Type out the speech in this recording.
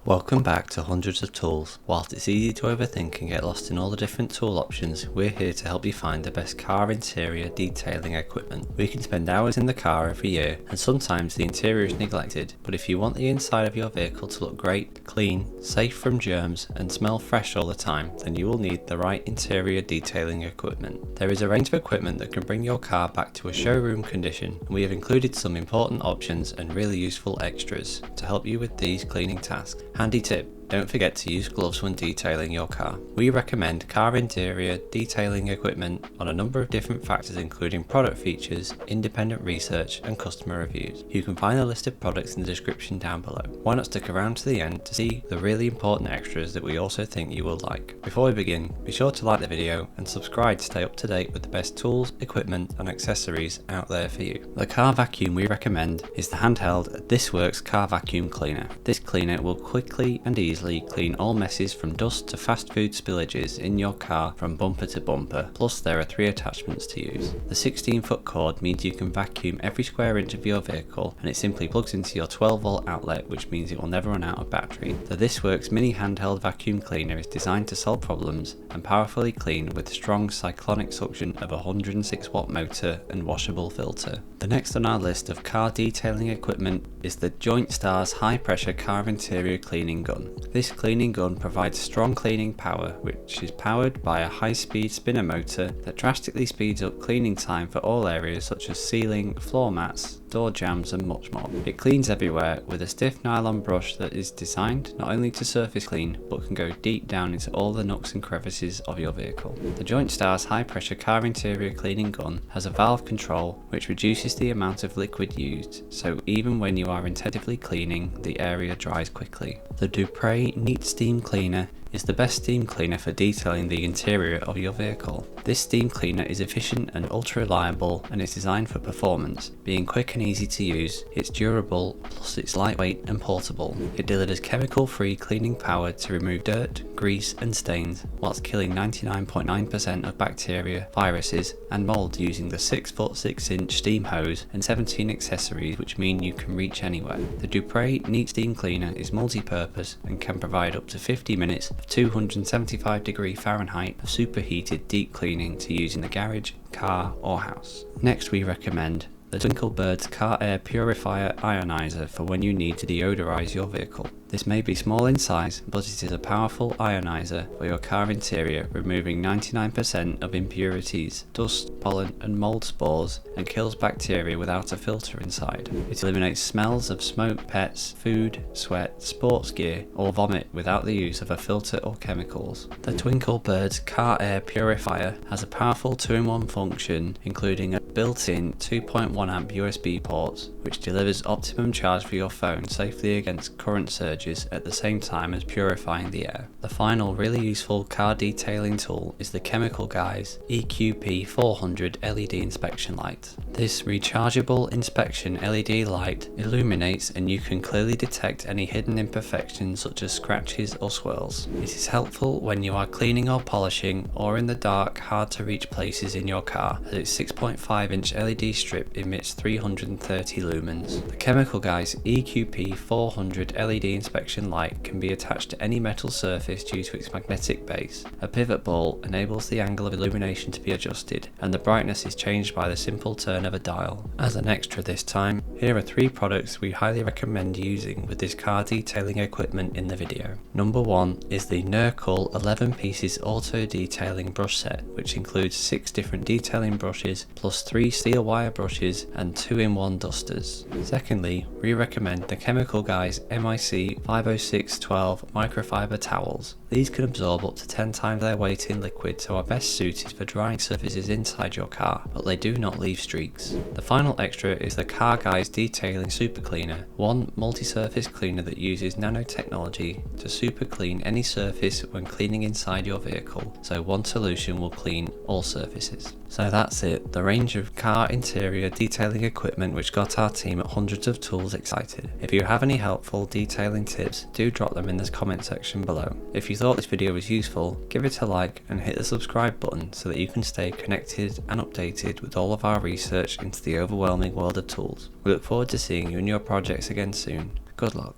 Welcome back to Hundreds of Tools. Whilst it's easy to overthink and get lost in all the different tool options, we're here to help you find the best car interior detailing equipment. We can spend hours in the car every year, and sometimes the interior is neglected, but if you want the inside of your vehicle to look great, clean, safe from germs, and smell fresh all the time, then you will need the right interior detailing equipment. There is a range of equipment that can bring your car back to a showroom condition, and we have included some important options and really useful extras to help you with these cleaning tasks. Handy tip: don't forget to use gloves when detailing your car. We recommend car interior detailing equipment on a number of different factors, including product features, independent research, and customer reviews. You can find a list of products in the description down below. Why not stick around to the end to see the really important extras that we also think you will like. Before we begin, be sure to like the video and subscribe to stay up to date with the best tools, equipment, and accessories out there for you. The car vacuum we recommend is the handheld THISWORX car vacuum cleaner. This cleaner will quickly and easily clean all messes from dust to fast food spillages in your car from bumper to bumper, plus there are 3 attachments to use. The 16-foot cord means you can vacuum every square inch of your vehicle, and it simply plugs into your 12-volt outlet, which means it will never run out of battery. The THISWORX mini handheld vacuum cleaner is designed to solve problems and powerfully clean with strong cyclonic suction of a 106-watt motor and washable filter. The next on our list of car detailing equipment is the JointStar's high-pressure car interior cleaning gun. This cleaning gun provides strong cleaning power, which is powered by a high-speed spinner motor that drastically speeds up cleaning time for all areas such as ceiling, floor mats, door jambs, and much more. It cleans everywhere with a stiff nylon brush that is designed not only to surface clean, but can go deep down into all the nooks and crevices of your vehicle. The JointStar's high-pressure car interior cleaning gun has a valve control which reduces the amount of liquid used, so even when you are intensively cleaning, the area dries quickly. The Dupray Neat Steam Cleaner is the best steam cleaner for detailing the interior of your vehicle. This steam cleaner is efficient and ultra reliable, and is designed for performance. Being quick and easy to use, it's durable, plus it's lightweight and portable. It delivers chemical-free cleaning power to remove dirt, grease and stains, whilst killing 99.9% of bacteria, viruses and mold using the 6-foot 6-inch steam hose and 17 accessories, which mean you can reach anywhere. The Dupray Neat Steam Cleaner is multi-purpose and can provide up to 50 minutes of 275° Fahrenheit of superheated deep cleaning to use in the garage, car or house. Next we recommend the Twinkle Car Air Purifier Ionizer for when you need to deodorize your vehicle. This may be small in size, but it is a powerful ionizer for your car interior, removing 99% of impurities, dust, pollen and mold spores, and kills bacteria without a filter inside. It eliminates smells of smoke, pets, food, sweat, sports gear or vomit without the use of a filter or chemicals. The Twinkle Car Air Purifier has a powerful 2-in-1 function, including a built-in 2.1 amp USB port, which delivers optimum charge for your phone safely against current surges at the same time as purifying the air. The final really useful car detailing tool is the Chemical Guys EQP 400 LED inspection light. This rechargeable inspection LED light illuminates, and you can clearly detect any hidden imperfections such as scratches or swirls. It is helpful when you are cleaning or polishing, or in the dark, hard to reach places in your car, as its 6.5-inch LED strip emits 330 lumens. The Chemical Guys EQP 400 LED inspection light can be attached to any metal surface due to its magnetic base. A pivot ball enables the angle of illumination to be adjusted, and the brightness is changed by the simple turn of a dial. As an extra this time, here are 3 products we highly recommend using with this car detailing equipment in the video. Number 1 is the Nurkul 11 pieces auto detailing brush set, which includes 6 different detailing brushes plus 3 steel wire brushes and 2-in-1 dusters. Secondly, we recommend the Chemical Guys MIC 50612 microfiber towels. These can absorb up to 10 times their weight in liquid, so are best suited for drying surfaces inside your car, but they do not leave streaks. The final extra is the Car Guys Detailing Super Cleaner, one multi-surface cleaner that uses nanotechnology to super clean any surface when cleaning inside your vehicle, so one solution will clean all surfaces. So that's it, the range of car interior detailing equipment which got our team at Hundreds of Tools excited. If you have any helpful detailing tips, do drop them in the comment section below. If you thought this video was useful, give it a like and hit the subscribe button so that you can stay connected and updated with all of our research into the overwhelming world of tools. We look forward to seeing you in your projects again soon. Good luck.